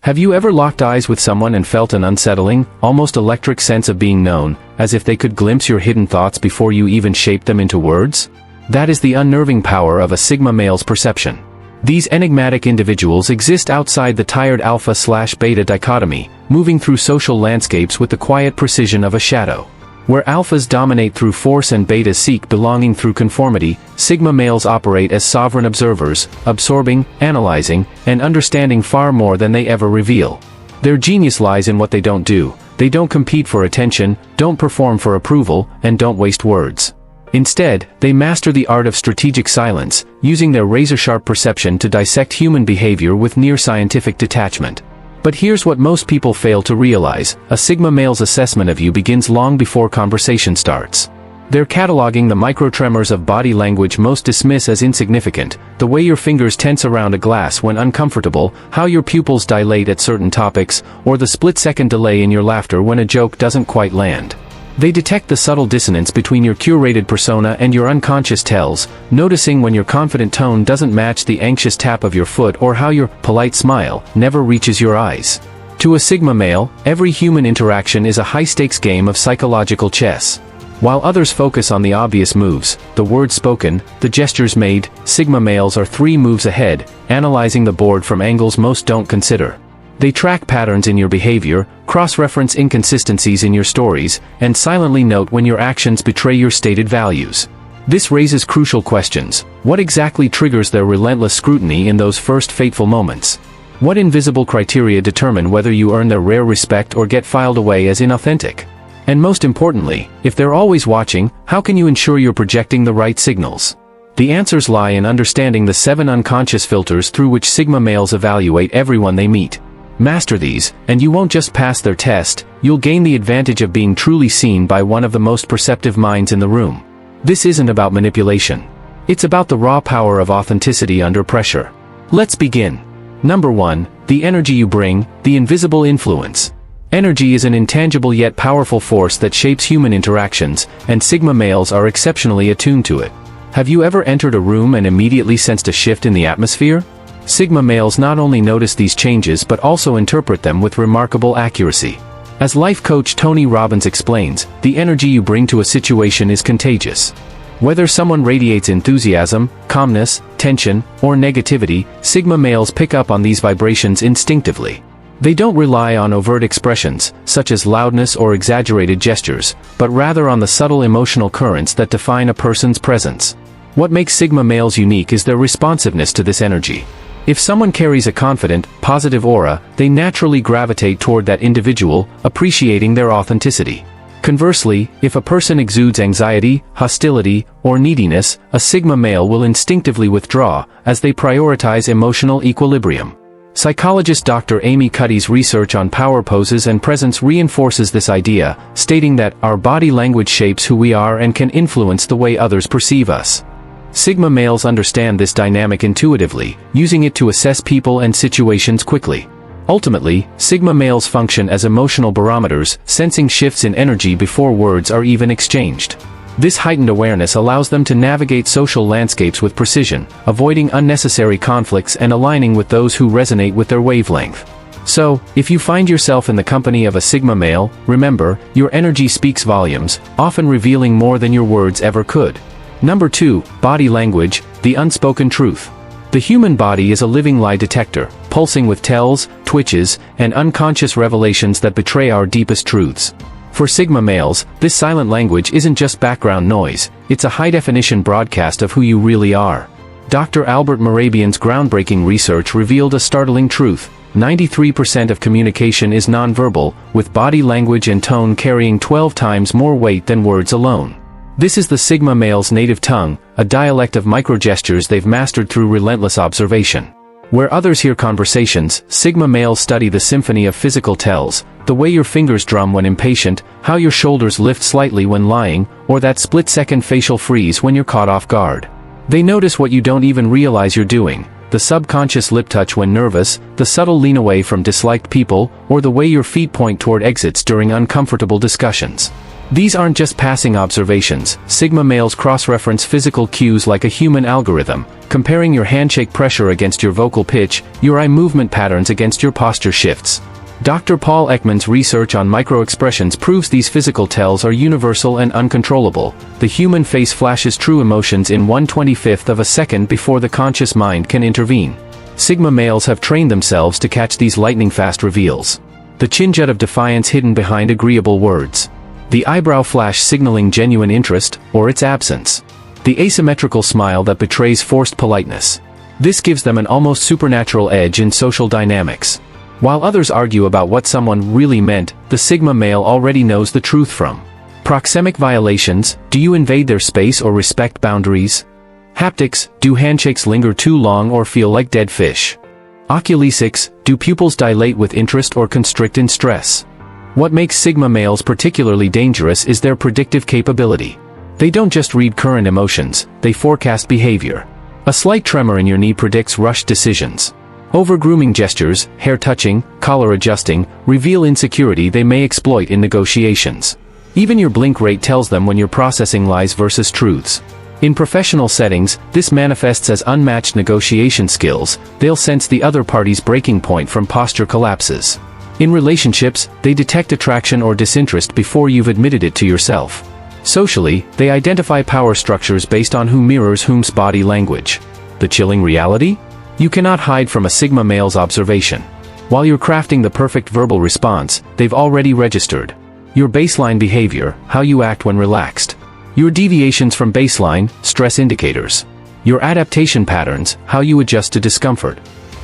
Have you ever locked eyes with someone and felt an unsettling, almost electric sense of being known, as if they could glimpse your hidden thoughts before you even shaped them into words? That is the unnerving power of a Sigma male's perception. These enigmatic individuals exist outside the tired alpha/beta dichotomy, moving through social landscapes with the quiet precision of a shadow. Where alphas dominate through force and betas seek belonging through conformity, Sigma males operate as sovereign observers, absorbing, analyzing, and understanding far more than they ever reveal. Their genius lies in what they don't do. They don't compete for attention, don't perform for approval, and don't waste words. Instead, they master the art of strategic silence, using their razor-sharp perception to dissect human behavior with near-scientific detachment. But here's what most people fail to realize: a Sigma male's assessment of you begins long before conversation starts. They're cataloging the microtremors of body language most dismiss as insignificant, the way your fingers tense around a glass when uncomfortable, how your pupils dilate at certain topics, or the split-second delay in your laughter when a joke doesn't quite land. They detect the subtle dissonance between your curated persona and your unconscious tells, noticing when your confident tone doesn't match the anxious tap of your foot or how your polite smile never reaches your eyes. To a Sigma male, every human interaction is a high-stakes game of psychological chess. While others focus on the obvious moves, the words spoken, the gestures made, Sigma males are 3 moves ahead, analyzing the board from angles most don't consider. They track patterns in your behavior, cross-reference inconsistencies in your stories, and silently note when your actions betray your stated values. This raises crucial questions. What exactly triggers their relentless scrutiny in those first fateful moments? What invisible criteria determine whether you earn their rare respect or get filed away as inauthentic? And most importantly, if they're always watching, how can you ensure you're projecting the right signals? The answers lie in understanding the 7 unconscious filters through which Sigma males evaluate everyone they meet. Master these, and you won't just pass their test, you'll gain the advantage of being truly seen by one of the most perceptive minds in the room. This isn't about manipulation. It's about the raw power of authenticity under pressure. Let's begin. Number 1, the energy you bring, the invisible influence. Energy is an intangible yet powerful force that shapes human interactions, and Sigma males are exceptionally attuned to it. Have you ever entered a room and immediately sensed a shift in the atmosphere? Sigma males not only notice these changes but also interpret them with remarkable accuracy. As life coach Tony Robbins explains, the energy you bring to a situation is contagious. Whether someone radiates enthusiasm, calmness, tension, or negativity, Sigma males pick up on these vibrations instinctively. They don't rely on overt expressions, such as loudness or exaggerated gestures, but rather on the subtle emotional currents that define a person's presence. What makes Sigma males unique is their responsiveness to this energy. If someone carries a confident, positive aura, they naturally gravitate toward that individual, appreciating their authenticity. Conversely, if a person exudes anxiety, hostility, or neediness, a Sigma male will instinctively withdraw, as they prioritize emotional equilibrium. Psychologist Dr. Amy Cuddy's research on power poses and presence reinforces this idea, stating that our body language shapes who we are and can influence the way others perceive us. Sigma males understand this dynamic intuitively, using it to assess people and situations quickly. Ultimately, Sigma males function as emotional barometers, sensing shifts in energy before words are even exchanged. This heightened awareness allows them to navigate social landscapes with precision, avoiding unnecessary conflicts and aligning with those who resonate with their wavelength. So, if you find yourself in the company of a Sigma male, remember, your energy speaks volumes, often revealing more than your words ever could. Number 2, body language, the unspoken truth. The human body is a living lie detector, pulsing with tells, twitches, and unconscious revelations that betray our deepest truths. For Sigma males, this silent language isn't just background noise, it's a high-definition broadcast of who you really are. Dr. Albert Mehrabian's groundbreaking research revealed a startling truth: 93% of communication is nonverbal, with body language and tone carrying 12 times more weight than words alone. This is the Sigma male's native tongue, a dialect of microgestures they've mastered through relentless observation. Where others hear conversations, Sigma males study the symphony of physical tells, the way your fingers drum when impatient, how your shoulders lift slightly when lying, or that split-second facial freeze when you're caught off guard. They notice what you don't even realize you're doing: the subconscious lip touch when nervous, the subtle lean away from disliked people, or the way your feet point toward exits during uncomfortable discussions. These aren't just passing observations. Sigma males cross-reference physical cues like a human algorithm, comparing your handshake pressure against your vocal pitch, your eye movement patterns against your posture shifts. Dr. Paul Ekman's research on microexpressions proves these physical tells are universal and uncontrollable. The human face flashes true emotions in 1/25th of a second before the conscious mind can intervene. Sigma males have trained themselves to catch these lightning-fast reveals. The chin jut of defiance hidden behind agreeable words. The eyebrow flash signaling genuine interest, or its absence. The asymmetrical smile that betrays forced politeness. This gives them an almost supernatural edge in social dynamics. While others argue about what someone really meant, the Sigma male already knows the truth from proxemic violations. Do you invade their space or respect boundaries? Haptics, do handshakes linger too long or feel like dead fish? Oculesics, do pupils dilate with interest or constrict in stress? What makes Sigma males particularly dangerous is their predictive capability. They don't just read current emotions, they forecast behavior. A slight tremor in your knee predicts rushed decisions. Over-grooming gestures, hair touching, collar adjusting, reveal insecurity they may exploit in negotiations. Even your blink rate tells them when you're processing lies versus truths. In professional settings, this manifests as unmatched negotiation skills. They'll sense the other party's breaking point from posture collapses. In relationships, they detect attraction or disinterest before you've admitted it to yourself. Socially, they identify power structures based on who mirrors whom's body language. The chilling reality? You cannot hide from a Sigma male's observation. While you're crafting the perfect verbal response, they've already registered your baseline behavior, how you act when relaxed. Your deviations from baseline, stress indicators. Your adaptation patterns, how you adjust to discomfort.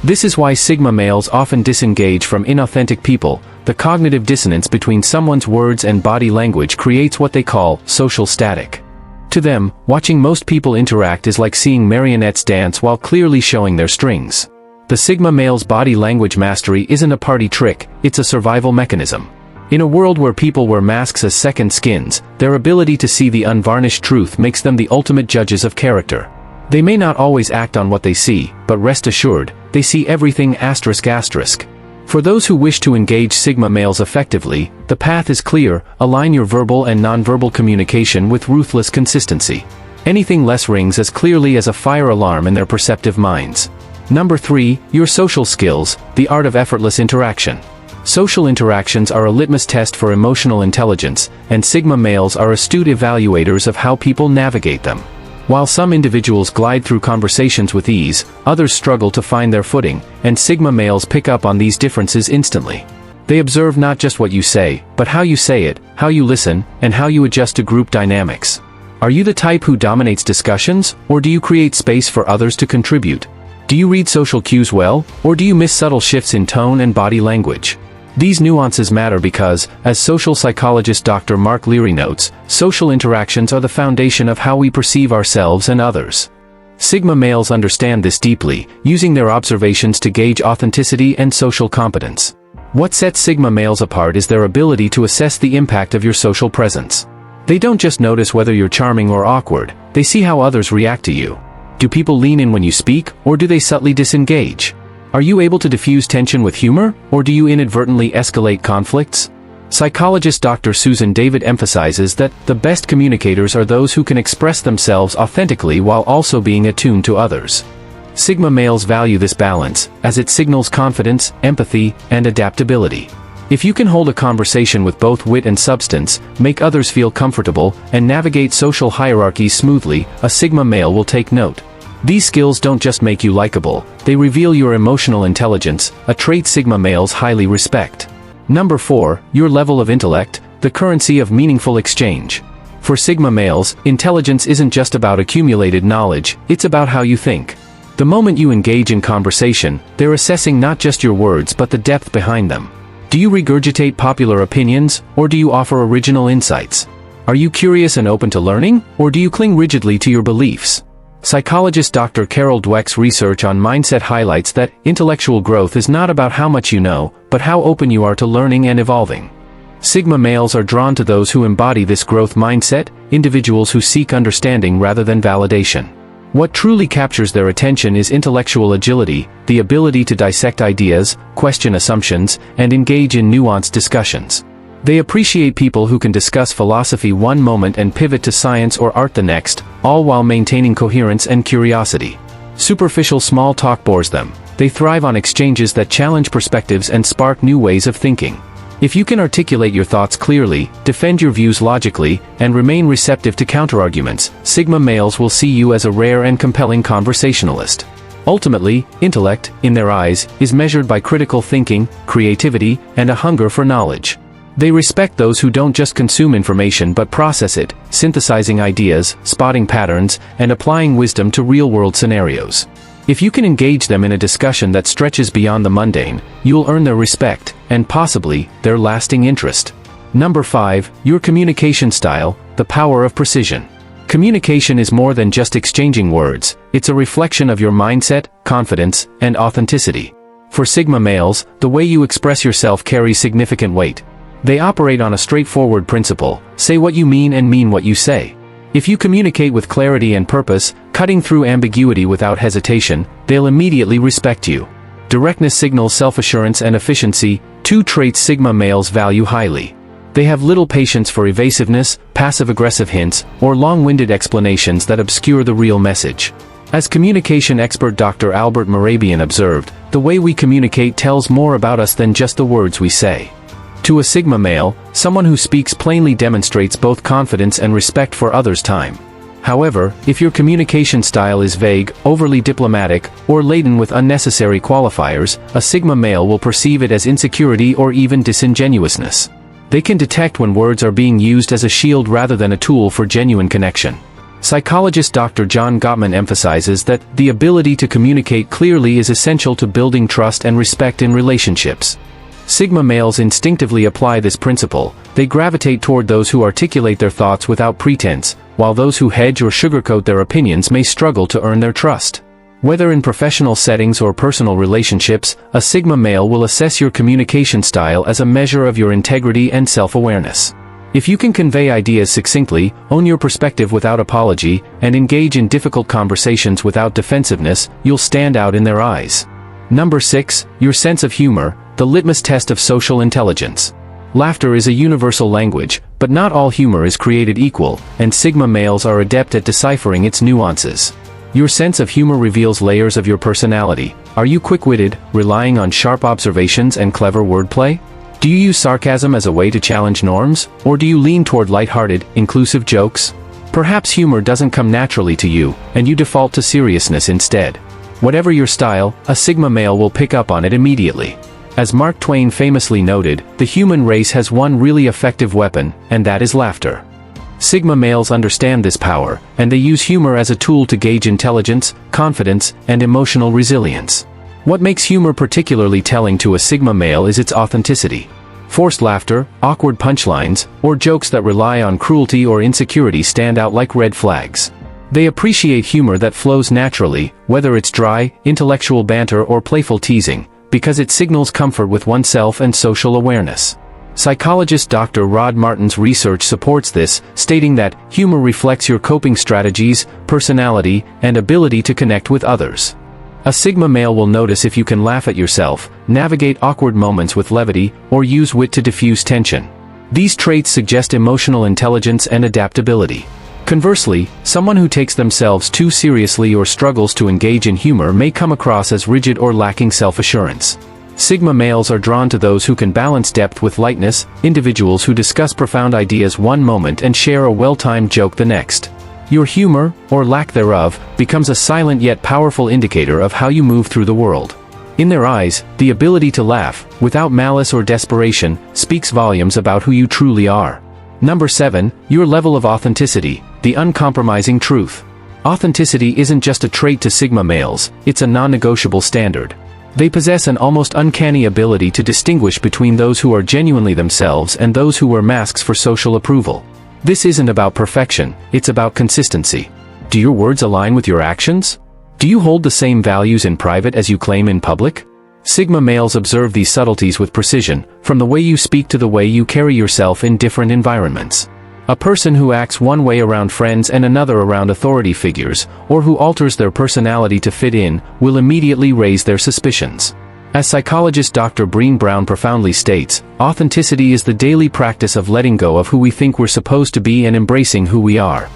This is why Sigma males often disengage from inauthentic people. The cognitive dissonance between someone's words and body language creates what they call social static. To them, watching most people interact is like seeing marionettes dance while clearly showing their strings. The Sigma male's body language mastery isn't a party trick, it's a survival mechanism. In a world where people wear masks as second skins, their ability to see the unvarnished truth makes them the ultimate judges of character. They may not always act on what they see, but rest assured, they see everything ***. For those who wish to engage Sigma males effectively, the path is clear. Align your verbal and nonverbal communication with ruthless consistency. Anything less rings as clearly as a fire alarm in their perceptive minds. Number 3, your social skills, the art of effortless interaction. Social interactions are a litmus test for emotional intelligence, and Sigma males are astute evaluators of how people navigate them. While some individuals glide through conversations with ease, others struggle to find their footing, and Sigma males pick up on these differences instantly. They observe not just what you say, but how you say it, how you listen, and how you adjust to group dynamics. Are you the type who dominates discussions, or do you create space for others to contribute? Do you read social cues well, or do you miss subtle shifts in tone and body language? These nuances matter because, as social psychologist Dr. Mark Leary notes, social interactions are the foundation of how we perceive ourselves and others. Sigma males understand this deeply, using their observations to gauge authenticity and social competence. What sets Sigma males apart is their ability to assess the impact of your social presence. They don't just notice whether you're charming or awkward, they see how others react to you. Do people lean in when you speak, or do they subtly disengage? Are you able to diffuse tension with humor, or do you inadvertently escalate conflicts? Psychologist Dr. Susan David emphasizes that the best communicators are those who can express themselves authentically while also being attuned to others. Sigma males value this balance, as it signals confidence, empathy, and adaptability. If you can hold a conversation with both wit and substance, make others feel comfortable, and navigate social hierarchies smoothly, a Sigma male will take note. These skills don't just make you likable, they reveal your emotional intelligence, a trait Sigma males highly respect. Number 4, your level of intellect, the currency of meaningful exchange. For Sigma males, intelligence isn't just about accumulated knowledge, it's about how you think. The moment you engage in conversation, they're assessing not just your words but the depth behind them. Do you regurgitate popular opinions, or do you offer original insights? Are you curious and open to learning, or do you cling rigidly to your beliefs? Psychologist Dr. Carol Dweck's research on mindset highlights that intellectual growth is not about how much you know, but how open you are to learning and evolving. Sigma males are drawn to those who embody this growth mindset, individuals who seek understanding rather than validation. What truly captures their attention is intellectual agility, the ability to dissect ideas, question assumptions, and engage in nuanced discussions. They appreciate people who can discuss philosophy one moment and pivot to science or art the next, all while maintaining coherence and curiosity. Superficial small talk bores them. They thrive on exchanges that challenge perspectives and spark new ways of thinking. If you can articulate your thoughts clearly, defend your views logically, and remain receptive to counterarguments, Sigma males will see you as a rare and compelling conversationalist. Ultimately, intellect, in their eyes, is measured by critical thinking, creativity, and a hunger for knowledge. They respect those who don't just consume information but process it, synthesizing ideas, spotting patterns, and applying wisdom to real-world scenarios. If you can engage them in a discussion that stretches beyond the mundane, you'll earn their respect, and possibly, their lasting interest. Number 5, your communication style, the power of precision. Communication is more than just exchanging words, it's a reflection of your mindset, confidence, and authenticity. For Sigma males, the way you express yourself carries significant weight. They operate on a straightforward principle: say what you mean and mean what you say. If you communicate with clarity and purpose, cutting through ambiguity without hesitation, they'll immediately respect you. Directness signals self-assurance and efficiency, two traits Sigma males value highly. They have little patience for evasiveness, passive-aggressive hints, or long-winded explanations that obscure the real message. As communication expert Dr. Albert Mehrabian observed, the way we communicate tells more about us than just the words we say. To a Sigma male, someone who speaks plainly demonstrates both confidence and respect for others' time. However, if your communication style is vague, overly diplomatic, or laden with unnecessary qualifiers, a Sigma male will perceive it as insecurity or even disingenuousness. They can detect when words are being used as a shield rather than a tool for genuine connection. Psychologist Dr. John Gottman emphasizes that the ability to communicate clearly is essential to building trust and respect in relationships. Sigma males instinctively apply this principle. They gravitate toward those who articulate their thoughts without pretense, while those who hedge or sugarcoat their opinions may struggle to earn their trust. Whether in professional settings or personal relationships, a Sigma male will assess your communication style as a measure of your integrity and self-awareness. If you can convey ideas succinctly, own your perspective without apology, and engage in difficult conversations without defensiveness, you'll stand out in their eyes. Number 6, your sense of humor, the litmus test of social intelligence. Laughter is a universal language, but not all humor is created equal, and Sigma males are adept at deciphering its nuances. Your sense of humor reveals layers of your personality. Are you quick-witted, relying on sharp observations and clever wordplay? Do you use sarcasm as a way to challenge norms, or do you lean toward lighthearted, inclusive jokes? Perhaps humor doesn't come naturally to you, and you default to seriousness instead. Whatever your style, a Sigma male will pick up on it immediately. As Mark Twain famously noted, the human race has one really effective weapon, and that is laughter. Sigma males understand this power, and they use humor as a tool to gauge intelligence, confidence, and emotional resilience. What makes humor particularly telling to a Sigma male is its authenticity. Forced laughter, awkward punchlines, or jokes that rely on cruelty or insecurity stand out like red flags. They appreciate humor that flows naturally, whether it's dry, intellectual banter or playful teasing, because it signals comfort with oneself and social awareness. Psychologist Dr. Rod Martin's research supports this, stating that humor reflects your coping strategies, personality, and ability to connect with others. A Sigma male will notice if you can laugh at yourself, navigate awkward moments with levity, or use wit to diffuse tension. These traits suggest emotional intelligence and adaptability. Conversely, someone who takes themselves too seriously or struggles to engage in humor may come across as rigid or lacking self-assurance. Sigma males are drawn to those who can balance depth with lightness, individuals who discuss profound ideas one moment and share a well-timed joke the next. Your humor, or lack thereof, becomes a silent yet powerful indicator of how you move through the world. In their eyes, the ability to laugh, without malice or desperation, speaks volumes about who you truly are. Number 7, your level of authenticity, the uncompromising truth. Authenticity isn't just a trait to Sigma males, it's a non-negotiable standard. They possess an almost uncanny ability to distinguish between those who are genuinely themselves and those who wear masks for social approval. This isn't about perfection, it's about consistency. Do your words align with your actions? Do you hold the same values in private as you claim in public? Sigma males observe these subtleties with precision, from the way you speak to the way you carry yourself in different environments. A person who acts one way around friends and another around authority figures, or who alters their personality to fit in, will immediately raise their suspicions. As psychologist Dr. Brené Brown profoundly states, authenticity is the daily practice of letting go of who we think we're supposed to be and embracing who we are.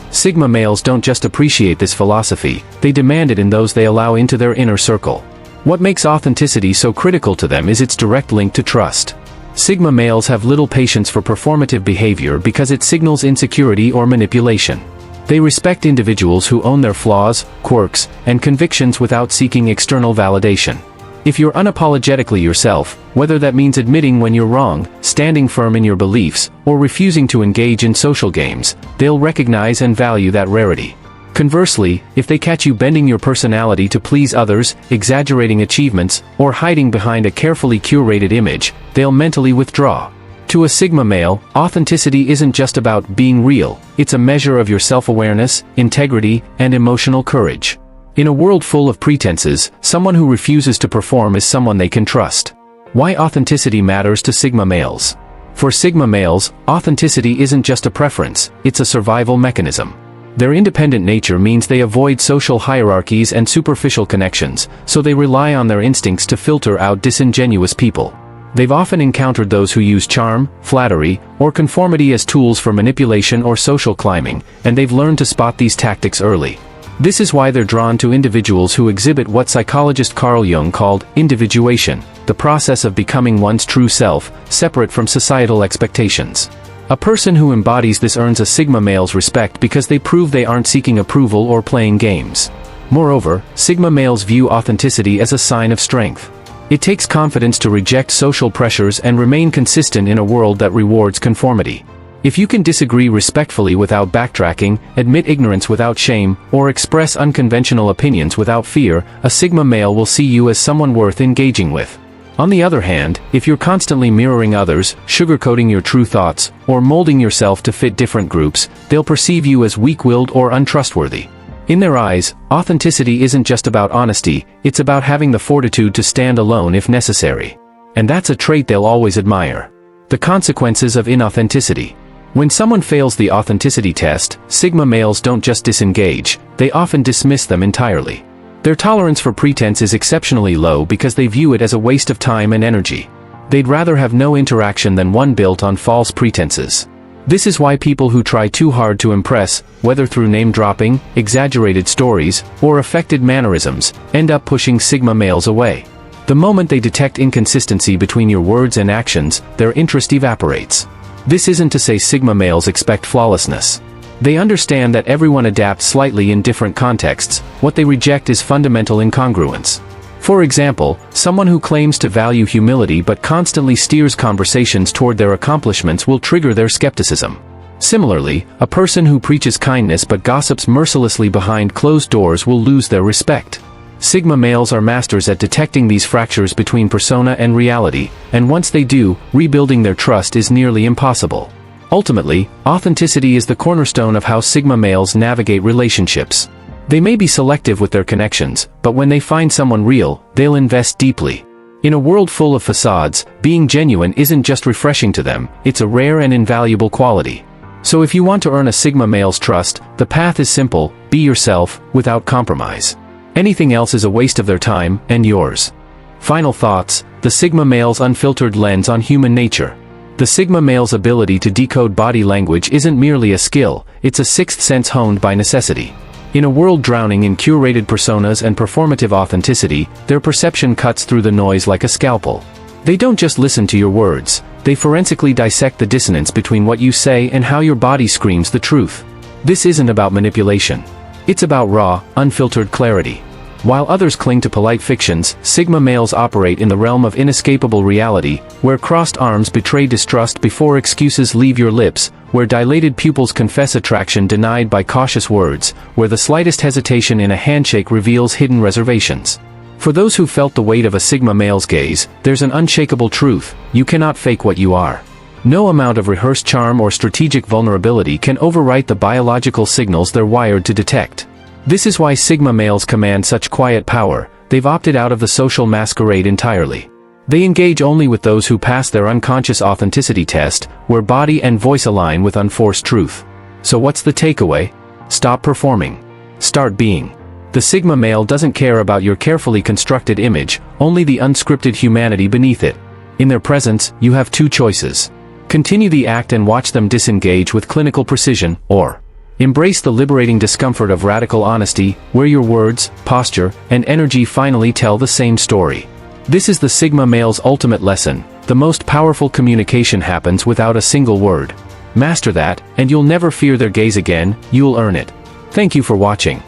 Sigma males don't just appreciate this philosophy, they demand it in those they allow into their inner circle. What makes authenticity so critical to them is its direct link to trust. Sigma males have little patience for performative behavior because it signals insecurity or manipulation. They respect individuals who own their flaws, quirks, and convictions without seeking external validation. If you're unapologetically yourself, whether that means admitting when you're wrong, standing firm in your beliefs, or refusing to engage in social games, they'll recognize and value that rarity. Conversely, if they catch you bending your personality to please others, exaggerating achievements, or hiding behind a carefully curated image, they'll mentally withdraw. To a Sigma male, authenticity isn't just about being real, it's a measure of your self-awareness, integrity, and emotional courage. In a world full of pretenses, someone who refuses to perform is someone they can trust. Why authenticity matters to Sigma males? For Sigma males, authenticity isn't just a preference, it's a survival mechanism. Their independent nature means they avoid social hierarchies and superficial connections, so they rely on their instincts to filter out disingenuous people. They've often encountered those who use charm, flattery, or conformity as tools for manipulation or social climbing, and they've learned to spot these tactics early. This is why they're drawn to individuals who exhibit what psychologist Carl Jung called individuation, the process of becoming one's true self, separate from societal expectations. A person who embodies this earns a Sigma male's respect because they prove they aren't seeking approval or playing games. Moreover, Sigma males view authenticity as a sign of strength. It takes confidence to reject social pressures and remain consistent in a world that rewards conformity. If you can disagree respectfully without backtracking, admit ignorance without shame, or express unconventional opinions without fear, a Sigma male will see you as someone worth engaging with. On the other hand, if you're constantly mirroring others, sugarcoating your true thoughts, or molding yourself to fit different groups, they'll perceive you as weak-willed or untrustworthy. In their eyes, authenticity isn't just about honesty, it's about having the fortitude to stand alone if necessary. And that's a trait they'll always admire. The consequences of inauthenticity. When someone fails the authenticity test, Sigma males don't just disengage, they often dismiss them entirely. Their tolerance for pretense is exceptionally low because they view it as a waste of time and energy. They'd rather have no interaction than one built on false pretenses. This is why people who try too hard to impress, whether through name-dropping, exaggerated stories, or affected mannerisms, end up pushing Sigma males away. The moment they detect inconsistency between your words and actions, their interest evaporates. This isn't to say Sigma males expect flawlessness. They understand that everyone adapts slightly in different contexts. What they reject is fundamental incongruence. For example, someone who claims to value humility but constantly steers conversations toward their accomplishments will trigger their skepticism. Similarly, a person who preaches kindness but gossips mercilessly behind closed doors will lose their respect. Sigma males are masters at detecting these fractures between persona and reality, and once they do, rebuilding their trust is nearly impossible. Ultimately, authenticity is the cornerstone of how Sigma males navigate relationships. They may be selective with their connections, but when they find someone real, they'll invest deeply. In a world full of facades, being genuine isn't just refreshing to them, it's a rare and invaluable quality. So if you want to earn a Sigma male's trust, the path is simple: be yourself, without compromise. Anything else is a waste of their time, and yours. Final thoughts: the Sigma male's unfiltered lens on human nature. The Sigma male's ability to decode body language isn't merely a skill, it's a sixth sense honed by necessity. In a world drowning in curated personas and performative authenticity, their perception cuts through the noise like a scalpel. They don't just listen to your words, they forensically dissect the dissonance between what you say and how your body screams the truth. This isn't about manipulation. It's about raw, unfiltered clarity. While others cling to polite fictions, Sigma males operate in the realm of inescapable reality, where crossed arms betray distrust before excuses leave your lips, where dilated pupils confess attraction denied by cautious words, where the slightest hesitation in a handshake reveals hidden reservations. For those who felt the weight of a Sigma male's gaze, there's an unshakable truth: you cannot fake what you are. No amount of rehearsed charm or strategic vulnerability can overwrite the biological signals they're wired to detect. This is why Sigma males command such quiet power. They've opted out of the social masquerade entirely. They engage only with those who pass their unconscious authenticity test, where body and voice align with unforced truth. So what's the takeaway? Stop performing. Start being. The Sigma male doesn't care about your carefully constructed image, only the unscripted humanity beneath it. In their presence, you have two choices. Continue the act and watch them disengage with clinical precision, or embrace the liberating discomfort of radical honesty, where your words, posture, and energy finally tell the same story. This is the Sigma male's ultimate lesson. The most powerful communication happens without a single word. Master that, and you'll never fear their gaze again. You'll earn it. Thank you for watching.